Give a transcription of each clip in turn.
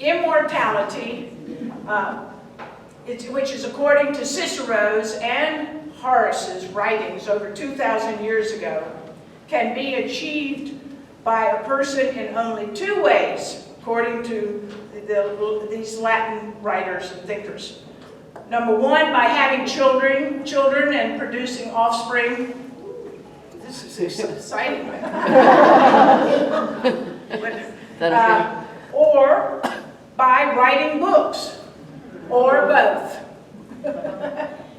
Immortality, which is according to Cicero's and Horace's writings over 2,000 years ago, can be achieved by a person in only two ways, according to these Latin writers and thinkers. Number one, by having children and producing offspring. This is exciting. Or by writing books, or both.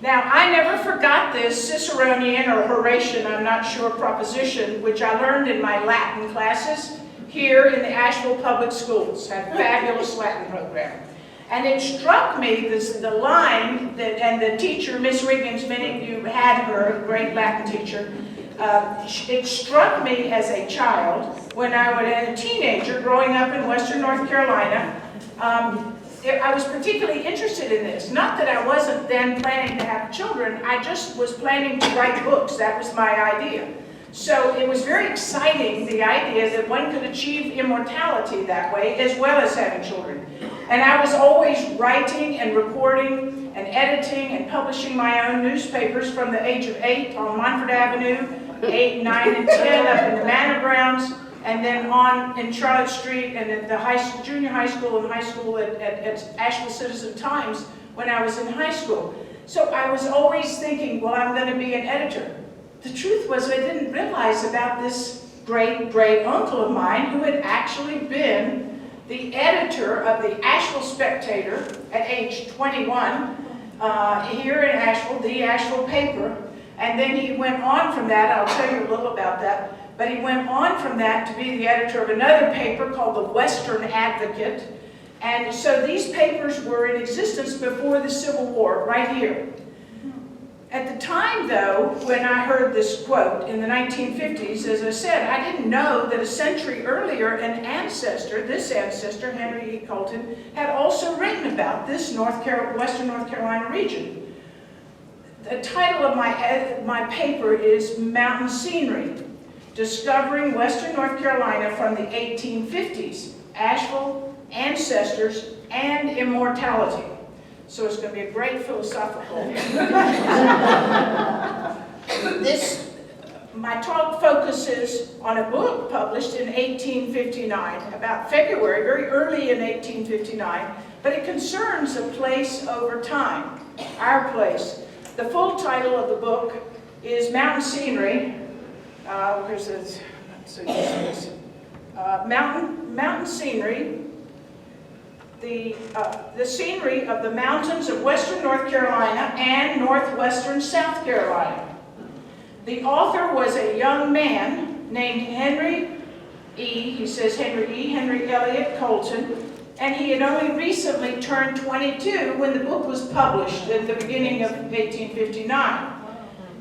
Now, I never forgot this Ciceronian or Horatian, I'm not sure, proposition, which I learned in my Latin classes here in the Asheville Public Schools. Had a fabulous Latin program. And it struck me, the line, and the teacher, Miss Riggins, many of you had her, a great Latin teacher, it struck me as a child when I was a teenager growing up in Western North Carolina. I was particularly interested in this. Not that I wasn't then planning to have children, I just was planning to write books. That was my idea. So it was very exciting, the idea that one could achieve immortality that way, as well as having children. And I was always writing and reporting and editing and publishing my own newspapers from the age of 8 on Montford Avenue, 8, 9, and 10 up in the Manor Grounds, and then on in Charlotte Street and at the junior high school and high school at Asheville Citizen Times when I was in high school. So I was always thinking, well, I'm going to be an editor. The truth was I didn't realize about this great uncle of mine who had actually been the editor of the Asheville Spectator at age 21 here in Asheville, the Asheville paper. And then he went on from that, I'll tell you a little about that, but he went on from that to be the editor of another paper called the Western Advocate. And so these papers were in existence before the Civil War, right here. At the time, though, when I heard this quote in the 1950s, as I said, I didn't know that a century earlier an ancestor, this ancestor, Henry E. Colton, had also written about this Western North Carolina region. The title of my paper is Mountain Scenery, Discovering Western North Carolina from the 1850s, Asheville, Ancestors, and Immortality. So it's going to be a great philosophical. My talk focuses on a book published in 1859, about February, very early in 1859, but it concerns a place over time, our place. The full title of the book is Mountain Scenery. Where's this? Mountain Scenery. The scenery of the mountains of Western North Carolina and Northwestern South Carolina. The author was a young man named Henry Elliott Colton, and he had only recently turned 22 when the book was published at the beginning of 1859.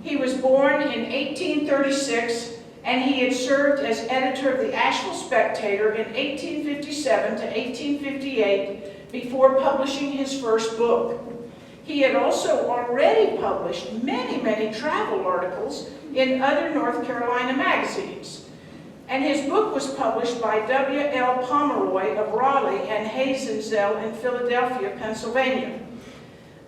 He was born in 1836, and he had served as editor of the Asheville Spectator in 1857 to 1858 before publishing his first book. He had also already published many travel articles in other North Carolina magazines. And his book was published by W.L. Pomeroy of Raleigh and Hazenzell in Philadelphia, Pennsylvania.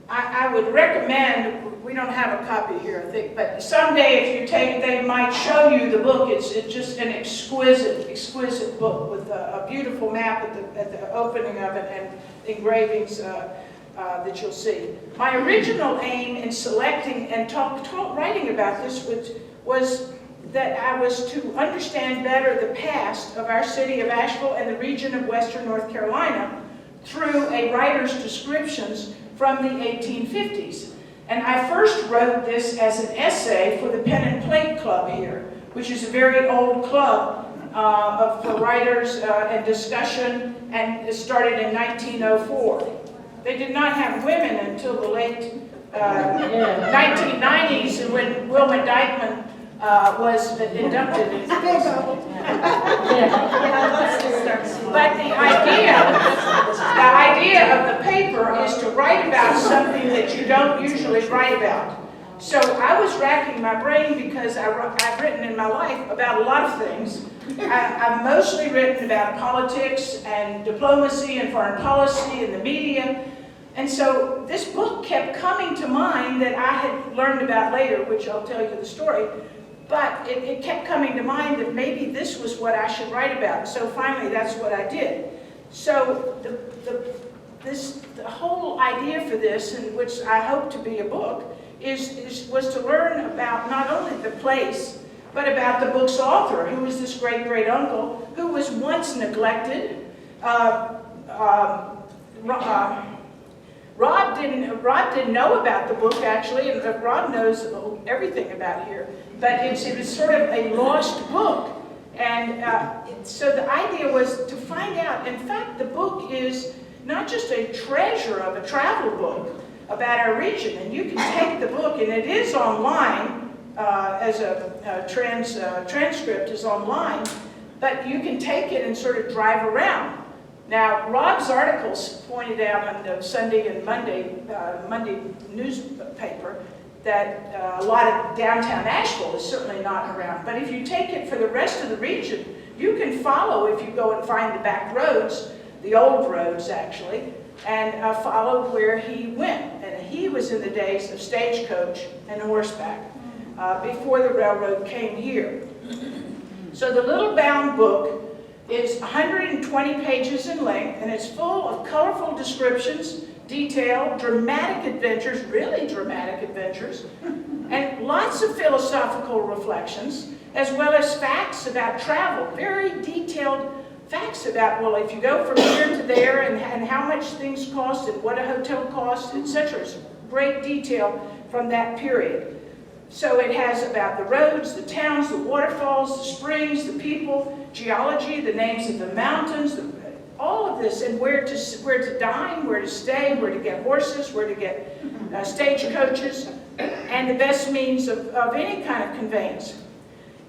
I would recommend, we don't have a copy here, I think, but someday if you take, they might show you the book. It's just an exquisite book with a beautiful map at the opening of it and engravings that you'll see. My original aim in selecting and writing about this was that I was to understand better the past of our city of Asheville and the region of Western North Carolina through a writer's descriptions from the 1850s. And I first wrote this as an essay for the Pen and Plate Club here, which is a very old club for writers and discussion, and it started in 1904. They did not have women until the late 1990s, when Wilma Dykeman was inducted. But the idea of the paper is to write about something that you don't usually write about. So I was racking my brain because I've written in my life about a lot of things. I've mostly written about politics and diplomacy and foreign policy and the media. And so this book kept coming to mind that I had learned about later, which I'll tell you the story. But it kept coming to mind that maybe this was what I should write about. So finally, that's what I did. So the whole idea for this, and which I hope to be a book, was to learn about not only the place, but about the book's author, who was this great-great-uncle, who was once neglected. Rod didn't know about the book, actually, and Rod knows everything about here, but it was sort of a lost book. And so the idea was to find out. In fact, the book is not just a treasure of a travel book about our region, and you can take the book, and it is online, as a transcript is online, but you can take it and sort of drive around. Now, Rob's articles pointed out on the Sunday and Monday newspaper that a lot of downtown Asheville is certainly not around. But if you take it for the rest of the region, you can follow, if you go and find the back roads, the old roads actually, and follow where he went. And he was in the days of stagecoach and horseback, before the railroad came here. So the little bound book is 120 pages in length, and it's full of colorful descriptions, detail, dramatic adventures, really dramatic adventures, and lots of philosophical reflections, as well as facts about travel, very detailed facts about, well, if you go from here to there, and how much things cost, and what a hotel costs, etc. It's great detail from that period. So it has about the roads, the towns, the waterfalls, the springs, the people, geology, the names of the mountains, all of this, and where to dine, where to stay, where to get horses, where to get stagecoaches, and the best means of any kind of conveyance.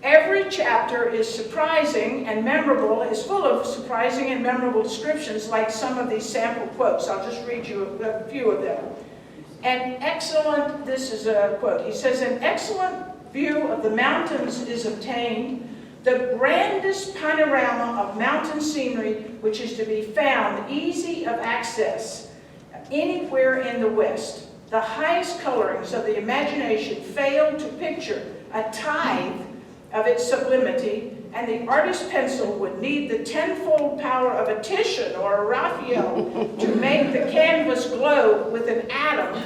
Every chapter is surprising and memorable, is full of surprising and memorable descriptions, like some of these sample quotes. I'll just read you a few of them. An excellent, this is a quote, he says, an excellent view of the mountains is obtained, the grandest panorama of mountain scenery which is to be found easy of access anywhere in the West. The highest colorings of the imagination fail to picture a tithe of its sublimity, and the artist's pencil would need the tenfold power of a Titian or a Raphael to make the canvas glow with an atom,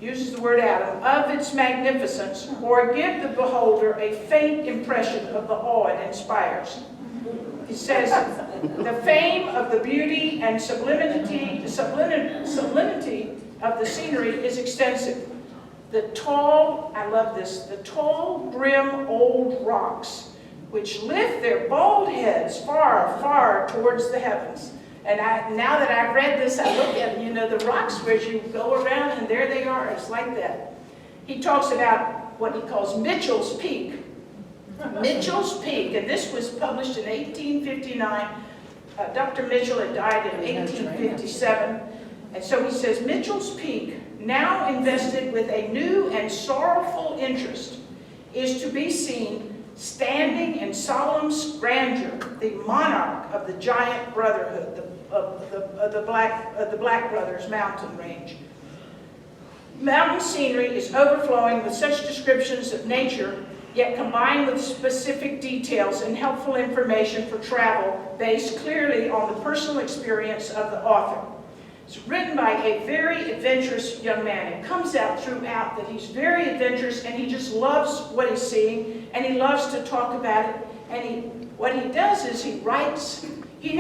uses the word atom, of its magnificence, or give the beholder a faint impression of the awe it inspires. He says, the fame of the beauty and sublimity of the scenery is extensive. The tall, I love this, the tall, grim old rocks, which lift their bald heads far, far towards the heavens. And now that I've read this, I look at, the rocks where you go around and there they are. It's like that. He talks about what he calls Mitchell's Peak. Mitchell's Peak, and this was published in 1859. Dr. Mitchell had died in 1857. And so he says, Mitchell's Peak, now invested with a new and sorrowful interest, is to be seen standing in solemn grandeur, the monarch of the giant brotherhood, the Black Brothers mountain range. Mountain scenery is overflowing with such descriptions of nature, yet combined with specific details and helpful information for travel based clearly on the personal experience of the author. It's written by a very adventurous young man. It comes out throughout that he's very adventurous, and he just loves what he's seeing, and he loves to talk about it. And what he does is he writes. He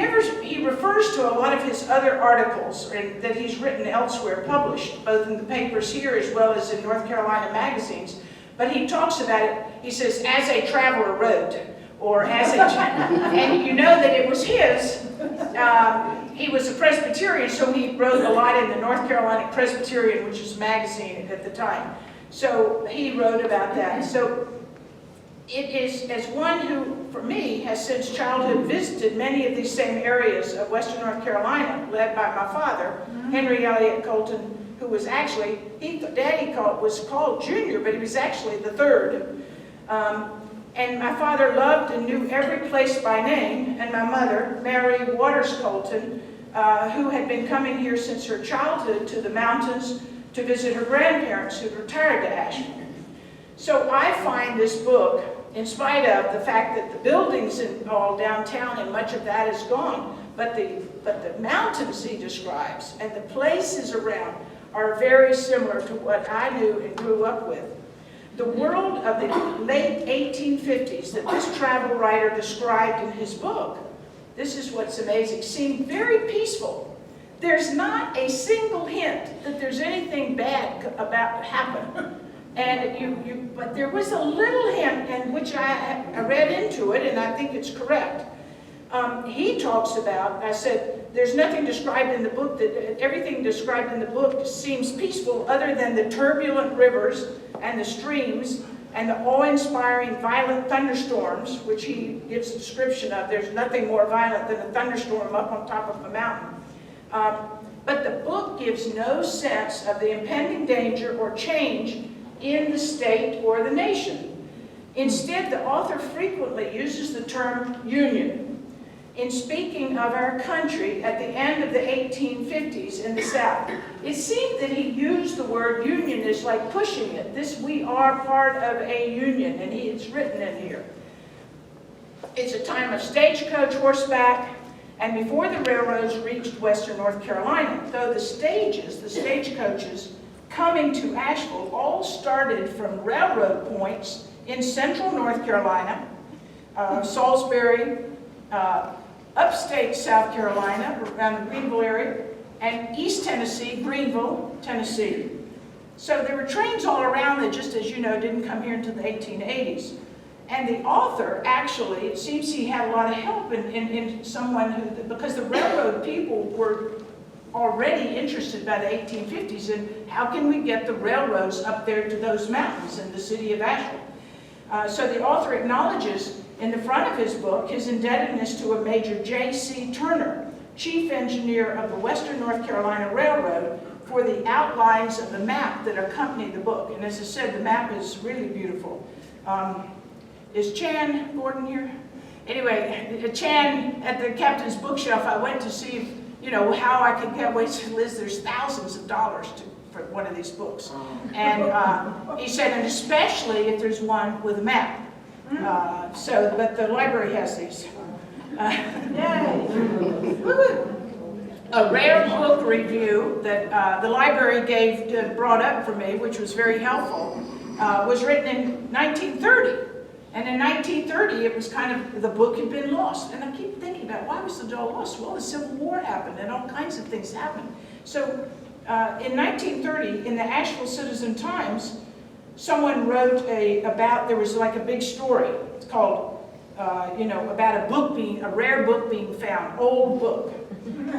refers to a lot of his other articles that he's written elsewhere, published, both in the papers here as well as in North Carolina magazines. But he talks about it. He says, as a traveler wrote, or as a, and you know that it was his. He was a Presbyterian, so he wrote a lot in the North Carolina Presbyterian, which was a magazine at the time. So he wrote about that. So it is, as one who, for me, has since childhood visited many of these same areas of Western North Carolina, led by my father, Henry Elliott Colton, who was actually, Daddy was called Junior, but he was actually the third. And my father loved and knew every place by name, and my mother, Mary Waters Colton, who had been coming here since her childhood to the mountains to visit her grandparents who'd retired to Asheville. So I find this book, in spite of the fact that the buildings all downtown and much of that is gone, but the mountains he describes and the places around are very similar to what I knew and grew up with. The world of the late 1850s that this travel writer described in his book, this is what's amazing, seemed very peaceful. There's not a single hint that there's anything bad about to happen. And but there was a little hint in which I read into it, and I think it's correct. He talks about, I said, there's nothing described in the book, everything described in the book seems peaceful other than the turbulent rivers and the streams and the awe-inspiring violent thunderstorms, which he gives a description of. There's nothing more violent than a thunderstorm up on top of a mountain. But the book gives no sense of the impending danger or change in the state or the nation. Instead, the author frequently uses the term union in speaking of our country at the end of the 1850s in the South. It seemed that he used the word union as like pushing it. We are part of a union, and it's written in here. It's a time of stagecoach, horseback, and before the railroads reached western North Carolina, though the stagecoaches coming to Asheville all started from railroad points in central North Carolina, Salisbury, upstate South Carolina, around the Greenville area, and East Tennessee, Greenville, Tennessee. So there were trains all around that, just as you know, didn't come here until the 1880s. And the author, actually, it seems he had a lot of help in someone who, because the railroad people were already interested by the 1850s in how can we get the railroads up there to those mountains in the city of Asheville. So the author acknowledges in the front of his book his indebtedness to a Major J.C. Turner, chief engineer of the Western North Carolina Railroad, for the outlines of the map that accompanied the book. And as I said, the map is really beautiful. Is Chan Gordon here? Anyway, Chan, at the captain's bookshelf, I went to see, how I could get, Liz, there's thousands of dollars for one of these books. And he said, and especially if there's one with a map. But the library has these. Yay! A rare book review that the library brought up for me, which was very helpful, was written in 1930. And in 1930, it was the book had been lost. And I keep thinking about, why was the doll lost? Well, the Civil War happened and all kinds of things happened. So in 1930, in the Asheville Citizen-Times, someone wrote there was like a big story. It's called, about a rare book being found, old book.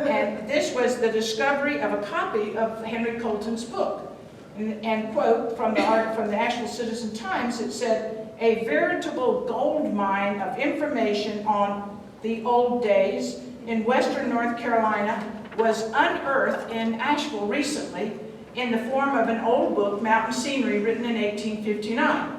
And this was the discovery of a copy of Henry Colton's book. And quote, from the Asheville Citizen-Times, it said, a veritable gold mine of information on the old days in western North Carolina was unearthed in Asheville recently in the form of an old book, Mountain Scenery, written in 1859.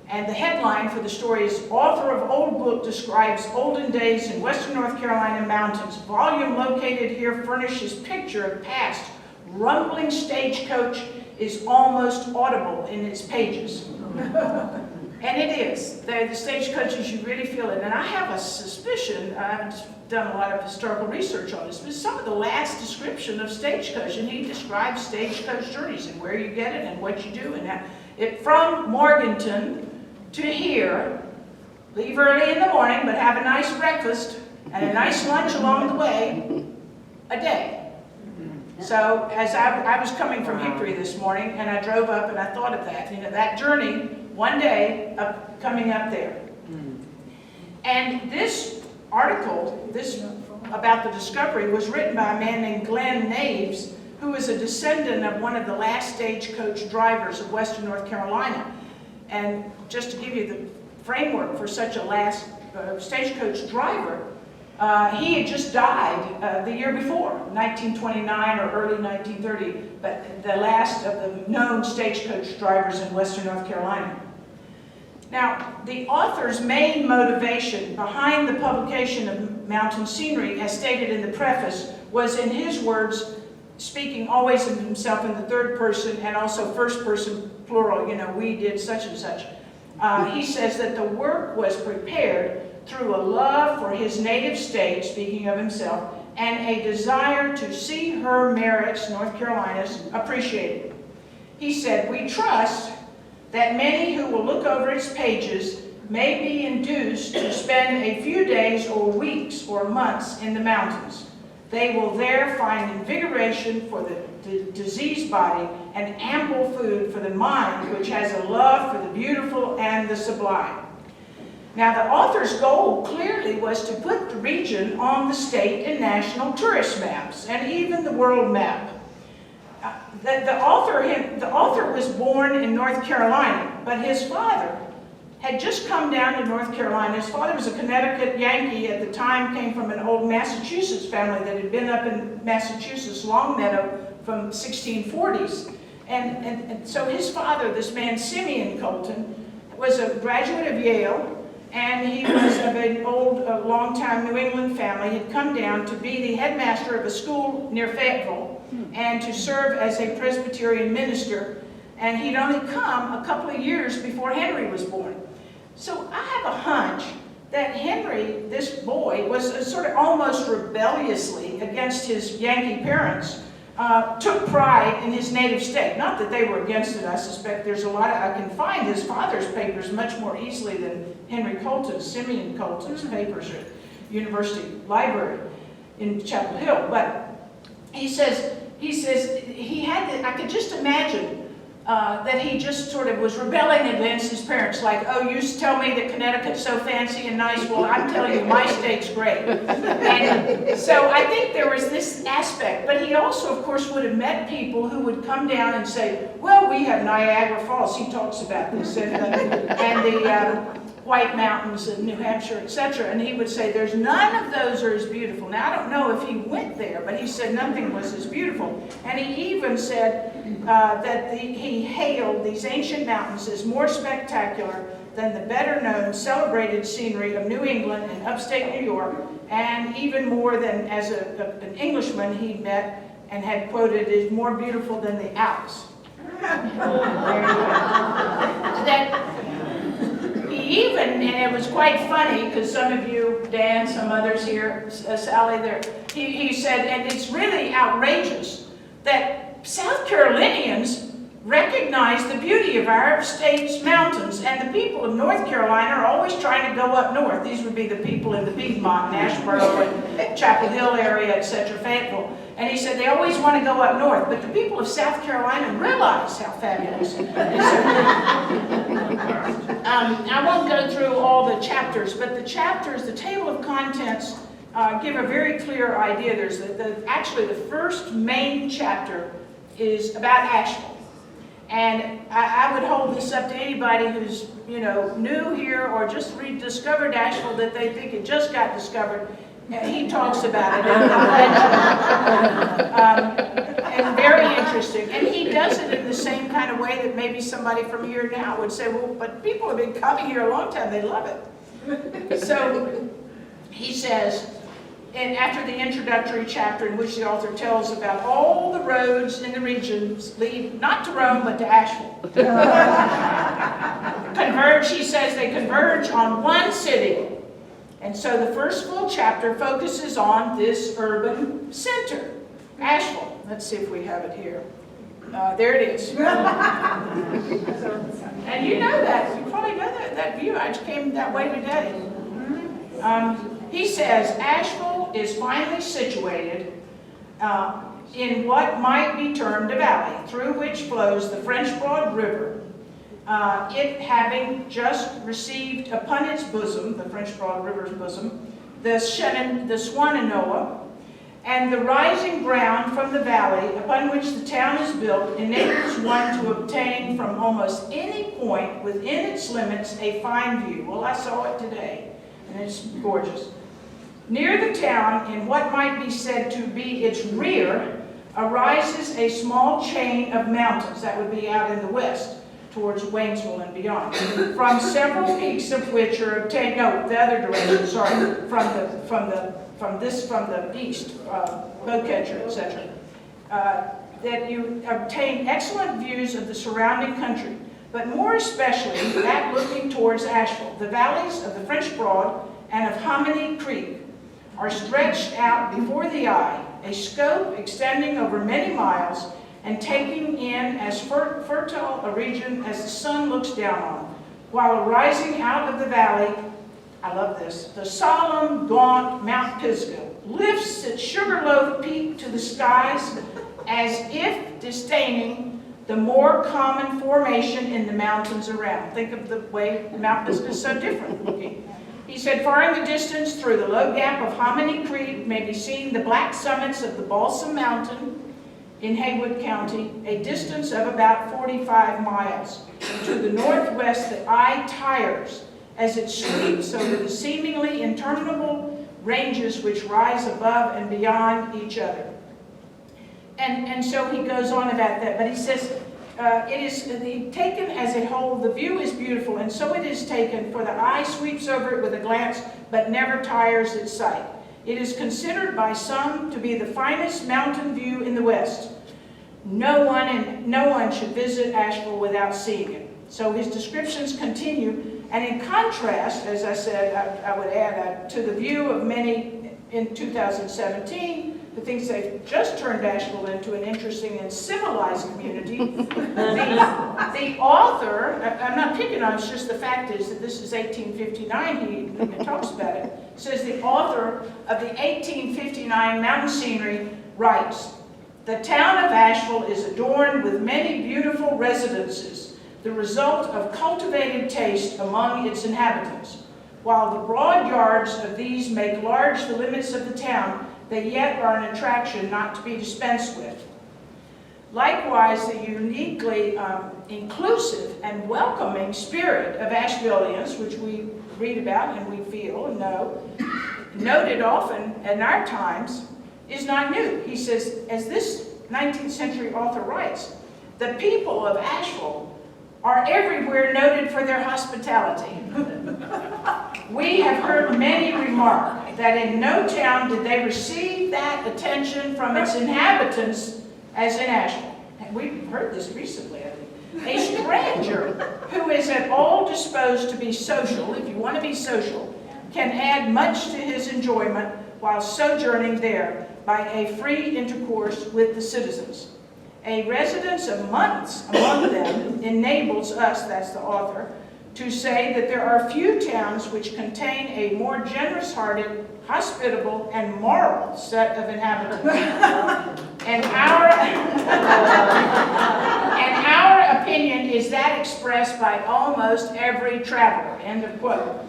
And the headline for the story is, Author of Old Book Describes Olden Days in Western North Carolina Mountains. Volume located here furnishes picture of past. Rumbling stagecoach is almost audible in its pages. And it is. The stagecoaches, you really feel it. And I have a suspicion, I haven't done a lot of historical research on this, but some of the last description of stagecoach, and he describes stagecoach journeys and where you get it and what you do. And from Morganton to here, leave early in the morning, but have a nice breakfast and a nice lunch along the way, a day. So as I was coming from Hickory this morning, and I drove up and I thought of that, that journey, one day, coming up there. And this article, about the discovery, was written by a man named Glenn Naves, who is a descendant of one of the last stagecoach drivers of Western North Carolina. And just to give you the framework for such a last stagecoach driver, He had just died the year before, 1929 or early 1930, but the last of the known stagecoach drivers in Western North Carolina. Now, the author's main motivation behind the publication of Mountain Scenery, as stated in the preface, was, in his words, speaking always of himself in the third person and also first person plural, you know, we did such and such. He says that the work was prepared through a love for his native state, speaking of himself, and a desire to see her merits, North Carolina's, appreciated. He said, "We trust that many who will look over its pages may be induced to spend a few days or weeks or months in the mountains. They will there find invigoration for the diseased body and ample food for the mind, which has a love for the beautiful and the sublime." Now, the author's goal clearly was to put the region on the state and national tourist maps, and even the world map. The author was born in North Carolina, but his father had just come down to North Carolina. His father was a Connecticut Yankee at the time, came from an old Massachusetts family that had been up in Massachusetts, Longmeadow, from 1640s. And so his father, this man Simeon Colton, was a graduate of Yale, and he was of an old, long-time New England family, had come down to be the headmaster of a school near Fayetteville and to serve as a Presbyterian minister. And he'd only come a couple of years before Henry was born. So I have a hunch that Henry, this boy, was sort of almost rebelliously against his Yankee parents, took pride in his native state. Not that they were against it. I suspect there's a lot of, I can find his father's papers much more easily than Henry Colton's, Simeon Colton's papers at University Library in Chapel Hill. But he says he had to, I could just imagine that he just sort of was rebelling against his parents, like, "Oh, you tell me that Connecticut's so fancy and nice, well, I'm telling you, my state's great." And so I think there was this aspect, but he also, of course, would have met people who would come down and say, "Well, we have Niagara Falls," he talks about this, and the White Mountains in New Hampshire, etc. And he would say, "There's none of those are as beautiful." Now, I don't know if he went there, but he said nothing was as beautiful. And he even said that he hailed these ancient mountains as more spectacular than the better-known, celebrated scenery of New England and upstate New York, and even more than, as an Englishman he met and had quoted, is more beautiful than the Alps. And it was quite funny, because some of you, Dan, some others here, Sally, there, he said, and it's really outrageous that South Carolinians recognize the beauty of our state's mountains, and the people of North Carolina are always trying to go up north. These would be the people in the Piedmont, Asheboro, and Chapel Hill area, etc., Fayetteville. And he said they always want to go up north, but the people of South Carolina realize how fabulous it is. I won't go through all the chapters, but the chapters, the table of contents, give a very clear idea. There's actually the first main chapter is about Asheville. And I would hold this up to anybody who's, you know, new here or just rediscovered Asheville, that they think it just got discovered. He talks about it and very interesting. And he does it in the same kind of way that maybe somebody from here now would say, "Well, but people have been coming here a long time, they love it." So he says, and after the introductory chapter in which the author tells about all the roads in the regions lead not to Rome but to Asheville. Converge, he says, they converge on one city. And so the first full chapter focuses on this urban center, Asheville. Let's see if we have it here. There it is. And you know that. You probably know that view. I just came that way today. He says, Asheville is finally situated in what might be termed a valley, through which flows the French Broad River. It having just received upon its bosom, the French Broad River's bosom, the Shenandoah, and the rising ground from the valley upon which the town is built enables one to obtain from almost any point within its limits a fine view. Well, I saw it today, and it's gorgeous. Near the town, in what might be said to be its rear, arises a small chain of mountains, that would be out in the west, towards Waynesville and beyond, from several peaks of which are obtained, no, the other direction, sorry, from the east, Bowcatcher, etc., that you obtain excellent views of the surrounding country, but more especially that looking towards Asheville. The valleys of the French Broad and of Hominy Creek are stretched out before the eye, a scope extending over many miles and taking in as fertile a region as the sun looks down on, while arising out of the valley, I love this, the solemn, gaunt Mount Pisgah lifts its sugar-loaf peak to the skies as if disdaining the more common formation in the mountains around. Think of the way Mount Pisgah is so different looking. He said, far in the distance, through the low gap of Hominy Creek, may be seen the black summits of the Balsam Mountain in Haywood County, a distance of about 45 miles. To the northwest, the eye tires as it sweeps over the seemingly interminable ranges which rise above and beyond each other. And so he goes on about that, but he says, it is taken as a whole, the view is beautiful, and so it is taken, for the eye sweeps over it with a glance, but never tires its sight. It is considered by some to be the finest mountain view in the West. No one should visit Asheville without seeing it. So his descriptions continue, and in contrast, as I said, I would add to the view of many in 2017, who thinks they've just turned Asheville into an interesting and civilized community. The author, I'm not picking on it, it's just the fact is that this is 1859, he talks about it, says the author of the 1859 mountain scenery writes, the town of Asheville is adorned with many beautiful residences, the result of cultivated taste among its inhabitants. While the broad yards of these make large the limits of the town, they yet are an attraction not to be dispensed with. Likewise, the uniquely inclusive and welcoming spirit of Ashevilleans, which we read about and we feel and know, noted often in our times, is not new. He says, as this 19th century author writes, the people of Asheville are everywhere noted for their hospitality. We have heard many remark that in no town did they receive that attention from its inhabitants as in Asheville. And we've heard this recently, I think. A stranger who is at all disposed to be social, if you want to be social, can add much to his enjoyment while sojourning there by a free intercourse with the citizens. A residence of months among them enables us, that's the author, to say that there are few towns which contain a more generous-hearted, hospitable, and moral set of inhabitants. And our opinion is that expressed by almost every traveler, end of quote.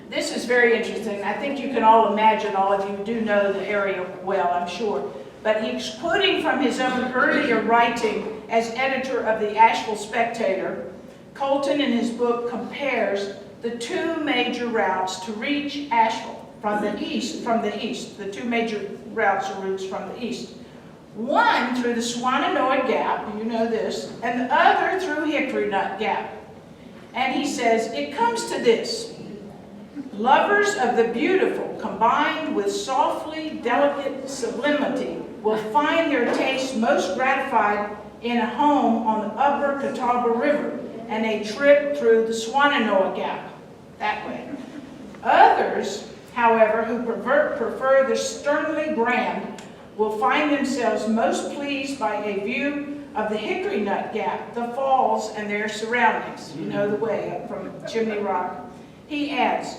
This is very interesting. I think you can all imagine, all of you do know the area well, I'm sure. But he's quoting from his own earlier writing as editor of the Asheville Spectator. Colton, in his book, compares the two major routes to reach Asheville from the east, the two major routes or routes from the east. One through the Swananoa Gap, you know this, and the other through Hickory Nut Gap. And he says, it comes to this. Lovers of the beautiful, combined with softly delicate sublimity, will find their taste most gratified in a home on the upper Catawba River and a trip through the Swananoa Gap, that way. Others, however, who prefer the sternly grand, will find themselves most pleased by a view of the Hickory Nut Gap, the falls, and their surroundings. You know the way up from Chimney Rock. He adds,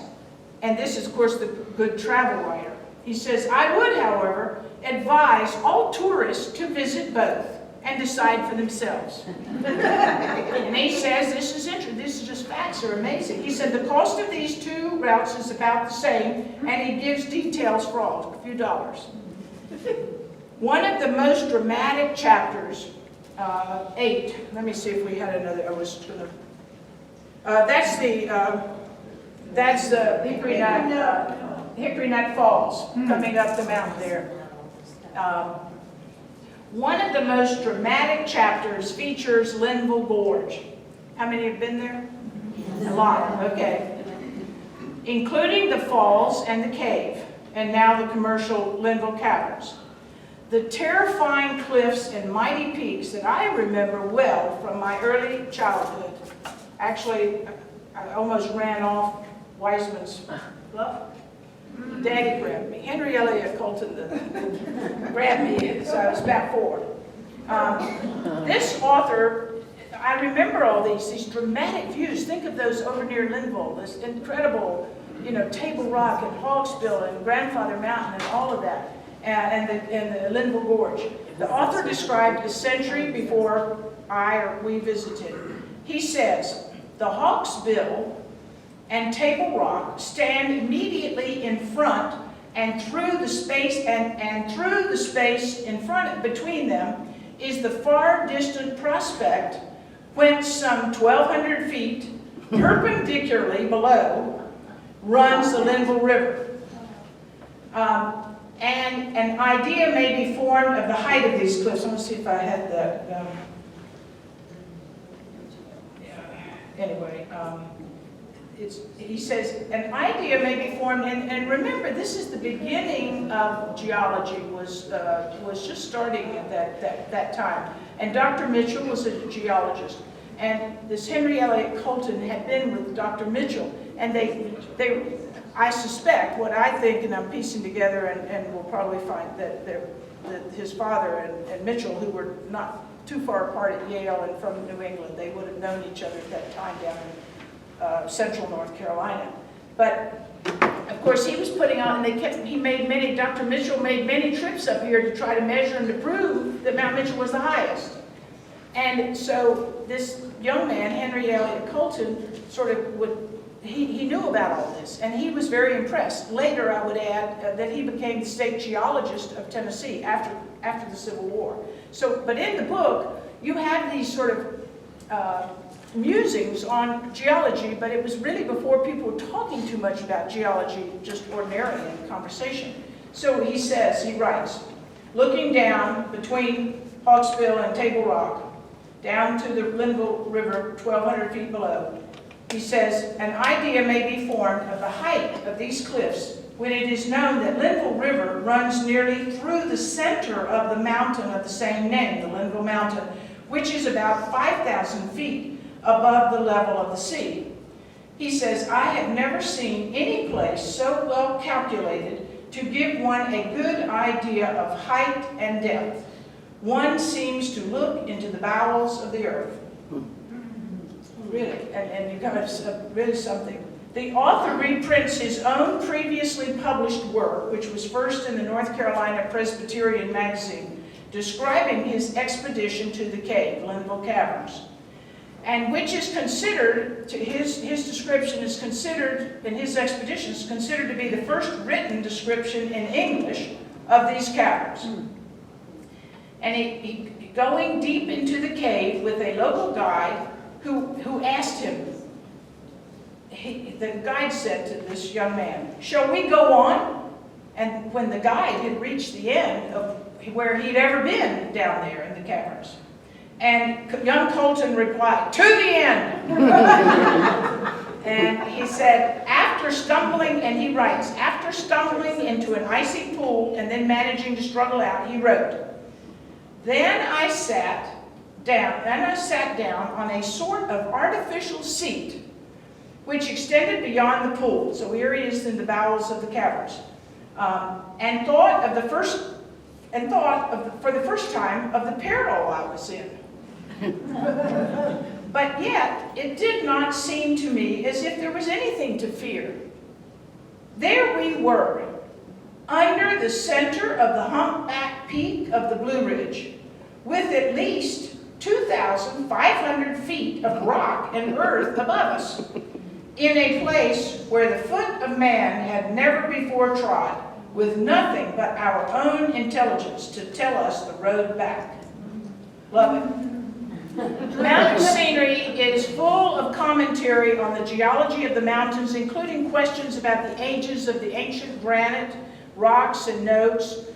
and this is, of course, the good travel writer. He says, I would, however, advise all tourists to visit both and decide for themselves. And he says, this is interesting, this is just facts are amazing. He said the cost of these two routes is about the same, and he gives details for all, a few dollars. One of the most dramatic chapters, 8, let me see if we had another, I was gonna, that's the That's the Hickory Nut Falls, coming up the mountain there. One of the most dramatic chapters features Linville Gorge. How many have been there? A lot, okay. Including the falls and the cave, and now the commercial Linville Caverns. The terrifying cliffs and mighty peaks that I remember well from my early childhood. Actually, I almost ran off Wiseman's bluff. Daddy grabbed me. Henry Elliott Colton grabbed me as I was about 4. This author, I remember all these dramatic views. Think of those over near Linville, this incredible, Table Rock and Hawksbill and Grandfather Mountain and all of that, and the Linville Gorge. The author described a century before we visited. He says, the Hawksbill and Table Rock stand immediately in front, and through the space in front between them is the far distant prospect, whence some 1,200 feet perpendicularly below runs the Linville River. And an idea may be formed of the height of these cliffs. Let me see if I had that. Anyway. He says, an idea may be formed, and remember, this is the beginning of geology, was just starting at that time. And Dr. Mitchell was a geologist, and this Henry Elliott Colton had been with Dr. Mitchell, and I suspect, what I think, and I'm piecing together, and we'll probably find that his father and Mitchell, who were not too far apart at Yale and from New England, they would have known each other at that time down in central North Carolina. But of course he was putting on, and Dr. Mitchell made many trips up here to try to measure and to prove that Mount Mitchell was the highest. And so this young man, Henry Elliott Colton, he knew about all this, and he was very impressed. Later, I would add that he became the state geologist of Tennessee after the Civil War. So, but in the book, you have these sort of musings on geology, but it was really before people were talking too much about geology, just ordinarily in conversation. So he writes, looking down between Hawksbill and Table Rock, down to the Linville River, 1,200 feet below, he says, an idea may be formed of the height of these cliffs when it is known that Linville River runs nearly through the center of the mountain of the same name, the Linville Mountain, which is about 5,000 feet above the level of the sea. He says, I have never seen any place so well calculated to give one a good idea of height and depth. One seems to look into the bowels of the earth. Really, and you come up with really something. The author reprints his own previously published work, which was first in the North Carolina Presbyterian magazine, describing his expedition to the cave, Linville Caverns, and which is considered, his description is considered, in his expedition, is considered to be the first written description in English of these caverns. And he going deep into the cave with a local guide who asked him, the guide said to this young man, shall we go on? And when the guide had reached the end of where he'd ever been down there in the caverns, and young Colton replied, to the end. And he said, after stumbling, and he writes, after stumbling into an icy pool and then managing to struggle out, he wrote, then I sat down on a sort of artificial seat which extended beyond the pool. So here he is in the bowels of the caverns, and thought for the first time of the peril I was in. But yet, it did not seem to me as if there was anything to fear. There we were, under the center of the humpback peak of the Blue Ridge, with at least 2,500 feet of rock and earth above us, in a place where the foot of man had never before trod, with nothing but our own intelligence to tell us the road back. Love it. Mountain scenery is full of commentary on the geology of the mountains, including questions about the ages of the ancient granite, rocks, and notes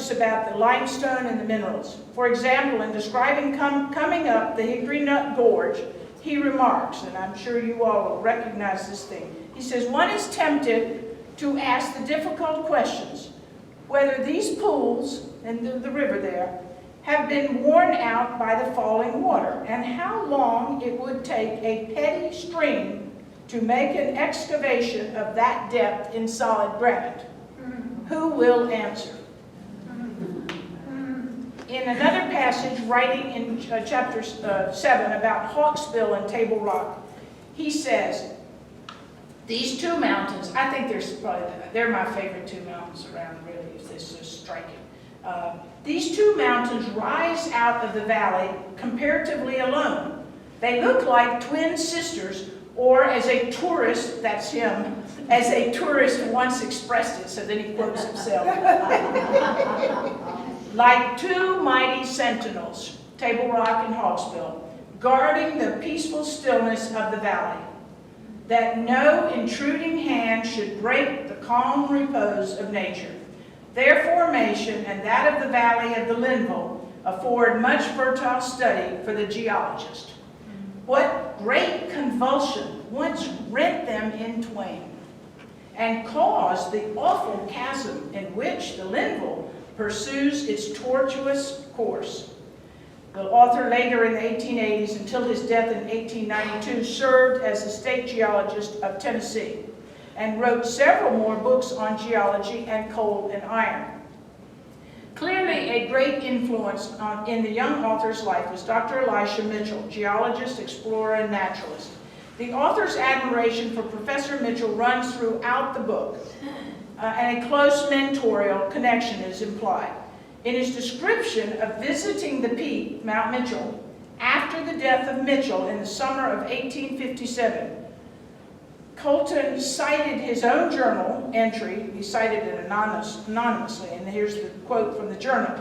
about the limestone and the minerals. For example, in describing coming up the Hickory Nut Gorge, he remarks, and I'm sure you all will recognize this thing, he says, one is tempted to ask the difficult questions, whether these pools, and the river there, have been worn out by the falling water, and how long it would take a petty stream to make an excavation of that depth in solid granite. Who will answer? In another passage, writing in chapter 7 about Hawksbill and Table Rock, he says, these two mountains, I think they're my favorite two mountains around, really. It's just striking. These two mountains rise out of the valley comparatively alone. They look like twin sisters, or as a tourist, that's him, as a tourist once expressed it, so then he quotes himself. Like two mighty sentinels, Table Rock and Hawksbill, guarding the peaceful stillness of the valley, that no intruding hand should break the calm repose of nature. Their formation and that of the valley of the Linville afford much fertile study for the geologist. What great convulsion once rent them in twain, and caused the awful chasm in which the Linville pursues its tortuous course. The author later in the 1880s, until his death in 1892, served as the state geologist of Tennessee and wrote several more books on geology and coal and iron. Clearly, a great influence in the young author's life was Dr. Elisha Mitchell, geologist, explorer, and naturalist. The author's admiration for Professor Mitchell runs throughout the book, and a close mentorial connection is implied. In his description of visiting the peak, Mount Mitchell, after the death of Mitchell in the summer of 1857, Colton cited his own journal entry. He cited it anonymously, and here's the quote from the journal.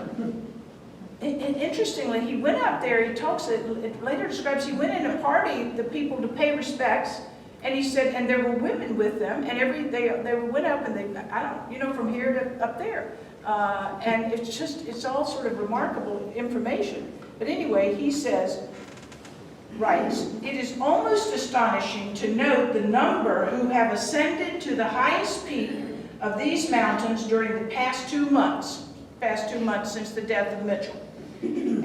Interestingly, he went up there, he talks, it later describes, he went in a party, the people to pay respects, and he said, and there were women with them, and they went up, and from here to up there. And it's all sort of remarkable information. But anyway, he writes, it is almost astonishing to note the number who have ascended to the highest peak of these mountains during the past 2 months since the death of Mitchell.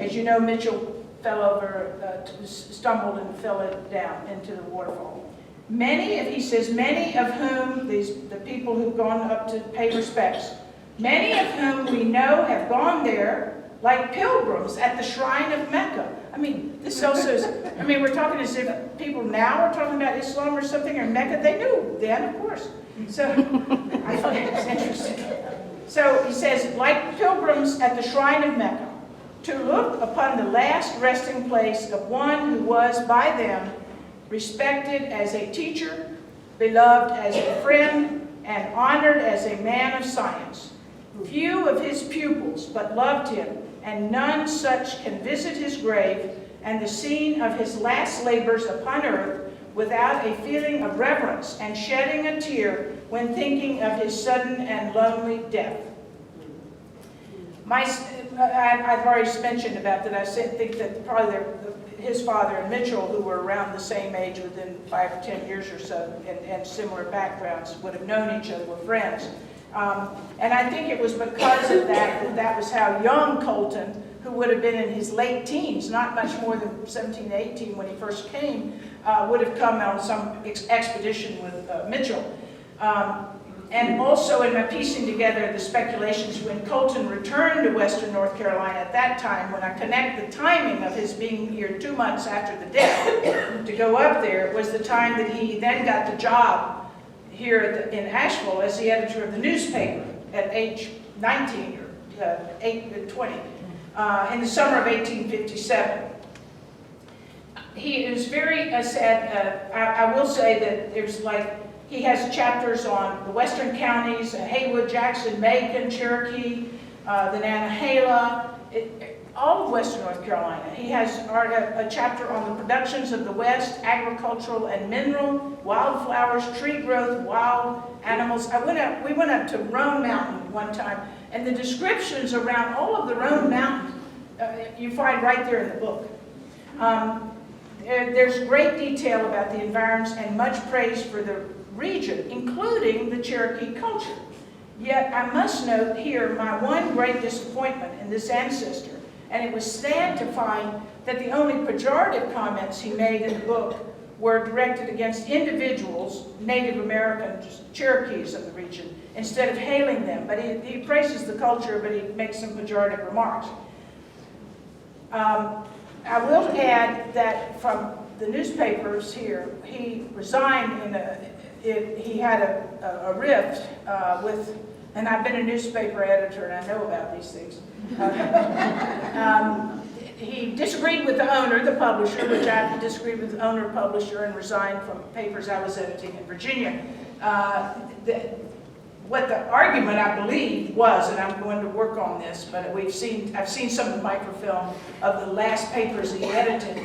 As you know, Mitchell fell over, stumbled and fell down into the waterfall. Many of whom, the people who've gone up to pay respects, many of whom we know have gone there like pilgrims at the shrine of Mecca. I mean, this also is, we're talking as if people now are talking about Islam or something, or Mecca. They knew then, of course. So, I thought it was interesting. So, he says, like pilgrims at the shrine of Mecca, to look upon the last resting place of one who was by them respected as a teacher, beloved as a friend, and honored as a man of science. Few of his pupils but loved him, and none such can visit his grave and the scene of his last labors upon earth without a feeling of reverence and shedding a tear when thinking of his sudden and lonely death. I've already mentioned about that. I think that probably his father and Mitchell, who were around the same age within 5 or 10 years or so, and similar backgrounds, would have known each other, were friends. And I think it was because of that was how young Colton, who would have been in his late teens, not much more than 17, 18 when he first came, would have come on some expedition with Mitchell. And also in my piecing together the speculations, when Colton returned to Western North Carolina at that time, when I connect the timing of his being here 2 months after the death to go up there, was the time that he then got the job here in Asheville as the editor of the newspaper at age 19 or 20 in the summer of 1857. He is very sad. I will say that there's he has chapters on the western counties, Haywood, Jackson, Macon, Cherokee, the Nantahala. all of Western North Carolina. He has a chapter on the productions of the West, agricultural and mineral, wildflowers, tree growth, wild animals. We went up to Roan Mountain one time, and the descriptions around all of the Roan Mountain you find right there in the book. There's great detail about the environs and much praise for the region, including the Cherokee culture. Yet I must note here my one great disappointment in this ancestor, and it was sad to find that the only pejorative comments he made in the book were directed against individuals, Native Americans, Cherokees of the region, instead of hailing them. But he praises the culture, but he makes some pejorative remarks. I will add that from the newspapers here, he resigned he had a rift with, and I've been a newspaper editor and I know about these things. He disagreed with the owner, the publisher, which I disagreed with the owner, publisher, and resigned from papers I was editing in Virginia. What the argument, I believe, was, and I'm going to work on this, but I've seen some of the microfilm of the last papers he edited.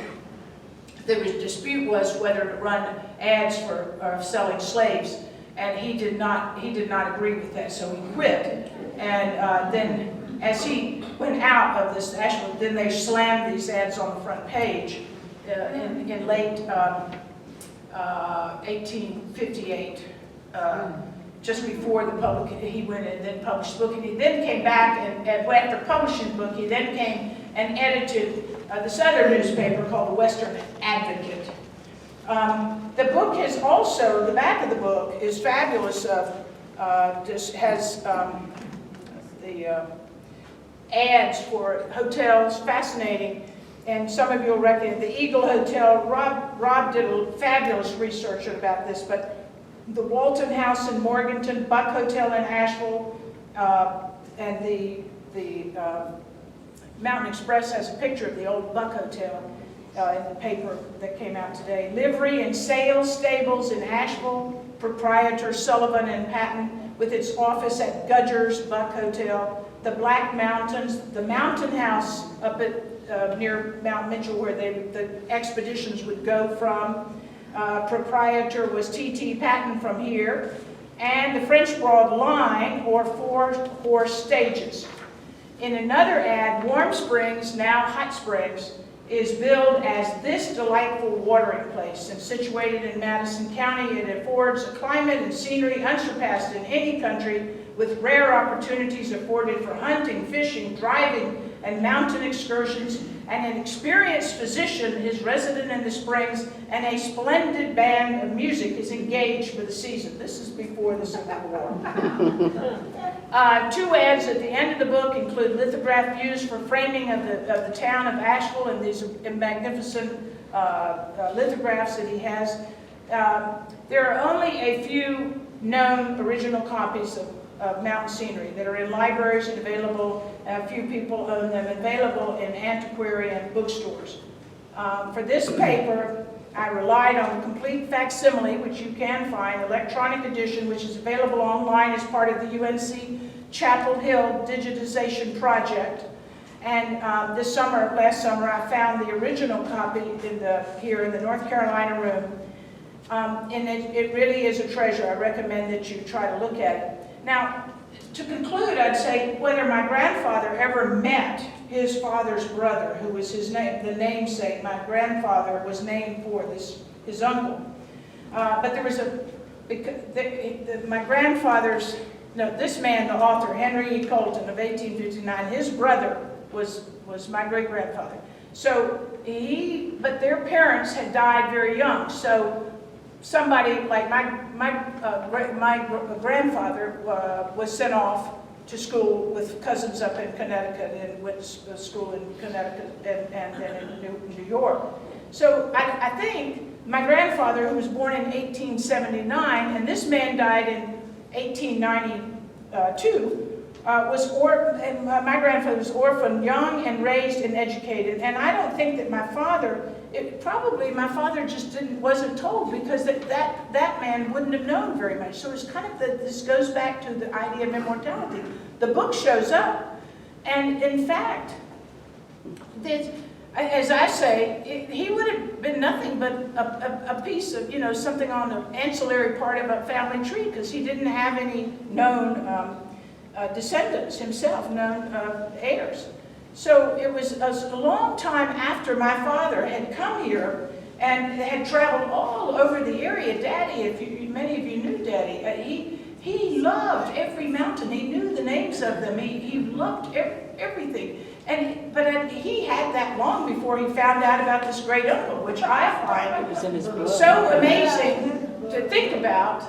The dispute was whether to run ads for selling slaves, and he did not agree with that, so he quit. And then, as he went out of this Asheville, then they slammed these ads on the front page in late 1858. Just before he went and then published the book, and he then came back and after publishing the book, he then came and edited this other newspaper called the Western Advocate. The book is also, the back of the book is fabulous. Just has the ads for hotels, fascinating, and some of you will recognize the Eagle Hotel. Rob did a fabulous research about this, but the Walton House in Morganton, Buck Hotel in Asheville, and the Mountain Express has a picture of the old Buck Hotel in the paper that came out today. Livery and sales stables in Asheville, proprietor Sullivan and Patton, with its office at Gudger's Buck Hotel. The Black Mountains, the Mountain House up at near Mount Mitchell, where the expeditions would go from. Proprietor was T.T. Patton from here, and the French Broad Line, or 4-horse stages. In another ad, Warm Springs, now Hot Springs, is billed as this delightful watering place, and situated in Madison County, it affords a climate and scenery unsurpassed in any country, with rare opportunities afforded for hunting, fishing, driving, and mountain excursions, and an experienced physician is resident in the springs, and a splendid band of music is engaged for the season. This is before the Civil War. 2 ads at the end of the book include lithograph views for framing of the town of Asheville, and these magnificent lithographs that he has. There are only a few known original copies of mountain scenery that are in libraries and available. A few people own them, available in antiquarian bookstores. For this paper, I relied on the complete facsimile, which you can find, electronic edition, which is available online as part of the UNC Chapel Hill digitization project. And last summer, I found the original copy here in the North Carolina room. And it really is a treasure. I recommend that you try to look at it. Now, to conclude, I'd say whether my grandfather ever met his father's brother, who was the namesake. My grandfather was named for his uncle. But there was this man, the author, Henry E. Colton of 1859, his brother was my great-grandfather. So but their parents had died very young. So somebody like my grandfather was sent off to school with cousins up in Connecticut, and went to school in Connecticut and then in New York. So I think my grandfather, who was born in 1879, and this man died in 1892, my grandfather was orphaned, young and raised and educated. And I don't think that my father just wasn't told, because that man wouldn't have known very much. So it's kind of this goes back to the idea of immortality. The book shows up, and in fact, as I say, he would have been nothing but a piece of, something on the ancillary part of a family tree, because he didn't have any known descendants himself, known heirs. So it was a long time after my father had come here and had traveled all over the area. Daddy, many of you knew Daddy, he loved every mountain. He knew the names of them. He loved everything. But he had that long before he found out about this great uncle, which I find so amazing to think about.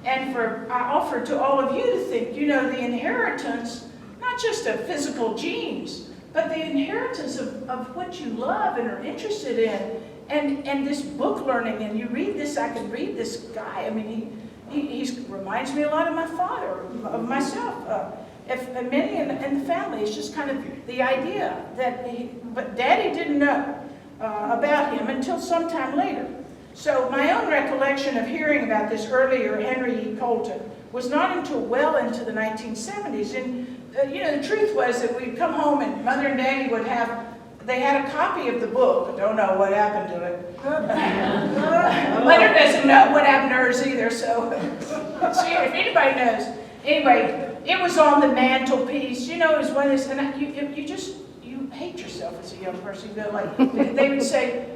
And I offer to all of you to think, the inheritance, not just of physical genes, but the inheritance of what you love and are interested in. And this book learning, and you read this, I can read this guy. I mean, he reminds me a lot of my father, of myself. And many in the family, it's just kind of the idea that but Daddy didn't know about him until sometime later. So my own recollection of hearing about this earlier Henry E. Colton was not until well into the 1970s. And the truth was that we'd come home and Mother and Daddy they had a copy of the book. I don't know what happened to it. Mother doesn't know what happened to hers either, so see if anybody knows. Anyway, it was on the mantelpiece. It was one of those, and you hate yourself as a young person. They would say,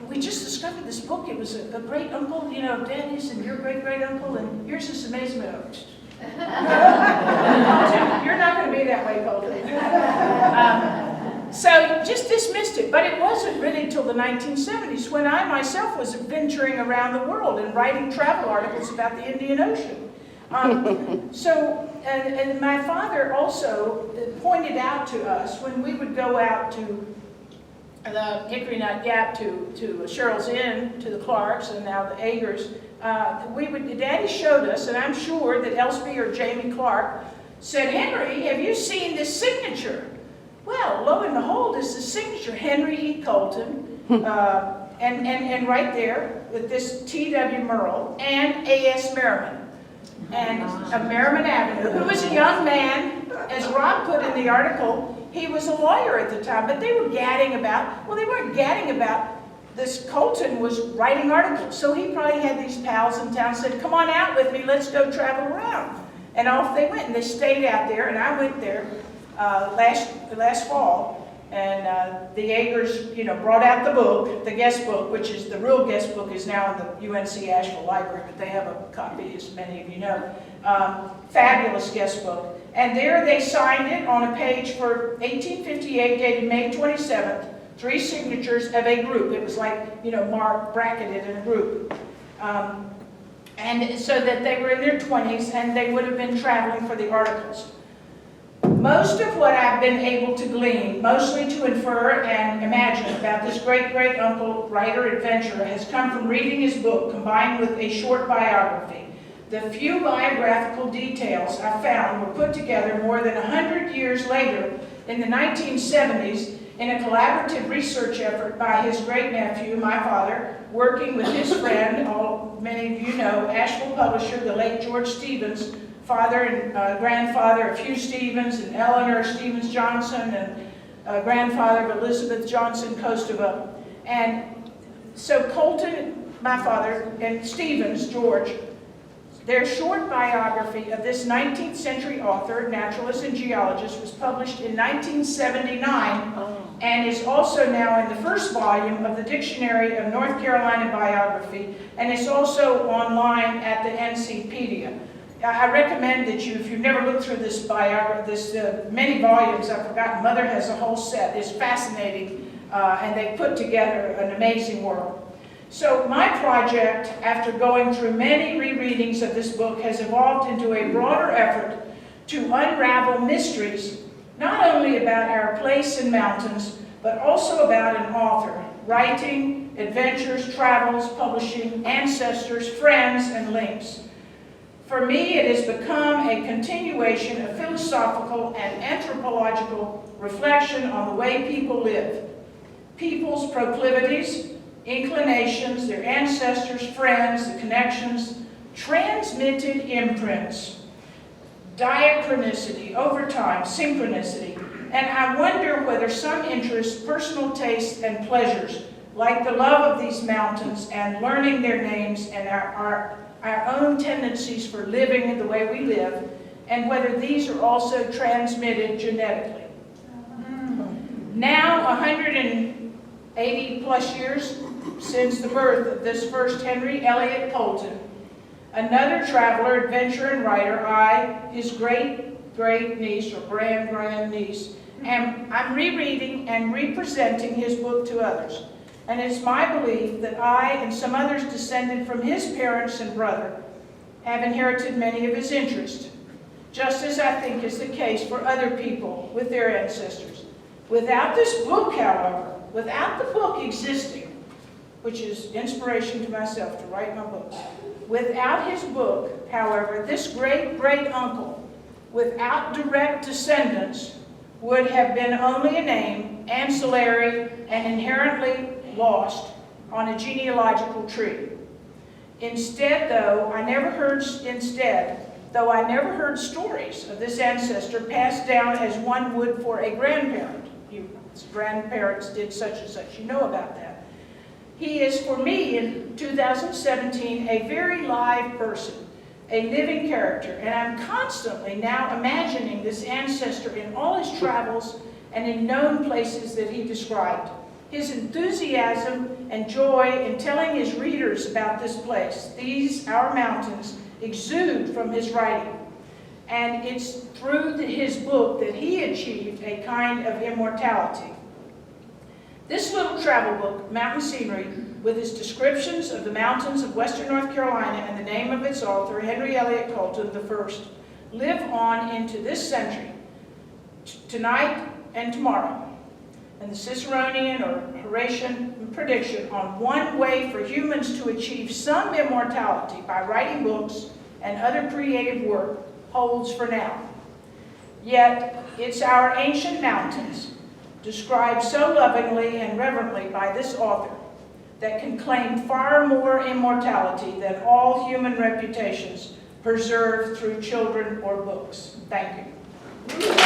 we just discovered this book. It was a great uncle, Daddy's and your great uncle, and yours is amazing. You're not going to be that way, Colton. So just dismissed it, but it wasn't really until the 1970s when I myself was venturing around the world and writing travel articles about the Indian Ocean. And my father also pointed out to us when we would go out to the Hickory Nut Gap, to Sherrill's Inn, to the Clarks, and now the Agers, Daddy showed us, and I'm sure that Elsby or Jamie Clark said, Henry, have you seen this signature? Well, lo and behold, is the signature, Henry E. Colton, and right there with this T.W. Merle and A.S. Merriman. And of Merriman Avenue, who was a young man, as Rob put in the article, he was a lawyer at the time, but they were gadding about, well, they weren't gadding about, this Colton was writing articles, so he probably had these pals in town, said, come on out with me, let's go travel around. And off they went, and they stayed out there, and I went there last fall, and the Agers, brought out the book, the guest book, which is the real guest book is now in the UNC Asheville Library, but they have a copy, as many of you know. Fabulous guest book. And there they signed it on a page for 1858, dated May 27th, 3 signatures of a group. It was like, marked, bracketed in a group. And so that they were in their 20s, and they would have been traveling for the articles. Most of what I've been able to glean, mostly to infer and imagine about this great-great-uncle writer adventurer has come from reading his book combined with a short biography. The few biographical details I found were put together more than 100 years later in the 1970s in a collaborative research effort by his great-nephew, my father, working with his friend, many of you know, Asheville publisher, the late George Stevens, father and grandfather of Hugh Stevens and Eleanor Stevens Johnson, and grandfather of Elizabeth Johnson Kostova. And so Colton, my father, and Stevens, George, their short biography of this 19th century author, naturalist and geologist, was published in 1979 and is also now in the first volume of the Dictionary of North Carolina Biography, and it's also online at the NCpedia. I recommend that if you've never looked through this many volumes, I've forgotten, Mother has a whole set. It's fascinating, and they put together an amazing work. So my project, after going through many rereadings of this book, has evolved into a broader effort to unravel mysteries, not only about our place in mountains, but also about an author, writing, adventures, travels, publishing, ancestors, friends, and links. For me, it has become a continuation of philosophical and anthropological reflection on the way people live, people's proclivities, inclinations, their ancestors, friends, the connections, transmitted imprints, diachronicity, over time, synchronicity, And I wonder whether some interests, personal tastes, and pleasures, like the love of these mountains and learning their names and our own tendencies for living the way we live, and whether these are also transmitted genetically. Now, 180 plus years since the birth of this first Henry Elliott Colton, another traveler, adventurer, and writer, I, his great-great-niece or grand-grand-niece, I'm rereading and representing his book to others. And it's my belief that I and some others descended from his parents and brother have inherited many of his interests, just as I think is the case for other people with their ancestors. Without this book, however, without the book existing, which is inspiration to myself to write my books, without his book, however, this great-great-uncle, without direct descendants, would have been only a name, ancillary, and inherently lost on a genealogical tree. Instead, though I never heard stories of this ancestor passed down as one would for a grandparent. His grandparents did such and such. You know about that. He is, for me, in 2017, a very live person, a living character, and I'm constantly now imagining this ancestor in all his travels and in known places that he described. His enthusiasm and joy in telling his readers about this place, these, our mountains, exude from his writing. And it's through his book that he achieved a kind of immortality. This little travel book, Mountain Scenery, with its descriptions of the mountains of western North Carolina and the name of its author, Henry Elliott Colton I, live on into this century, tonight and tomorrow. And the Ciceronian or Horatian prediction on one way for humans to achieve some immortality by writing books and other creative work holds for now. Yet, it's our ancient mountains, described so lovingly and reverently by this author, that can claim far more immortality than all human reputations preserved through children or books. Thank you.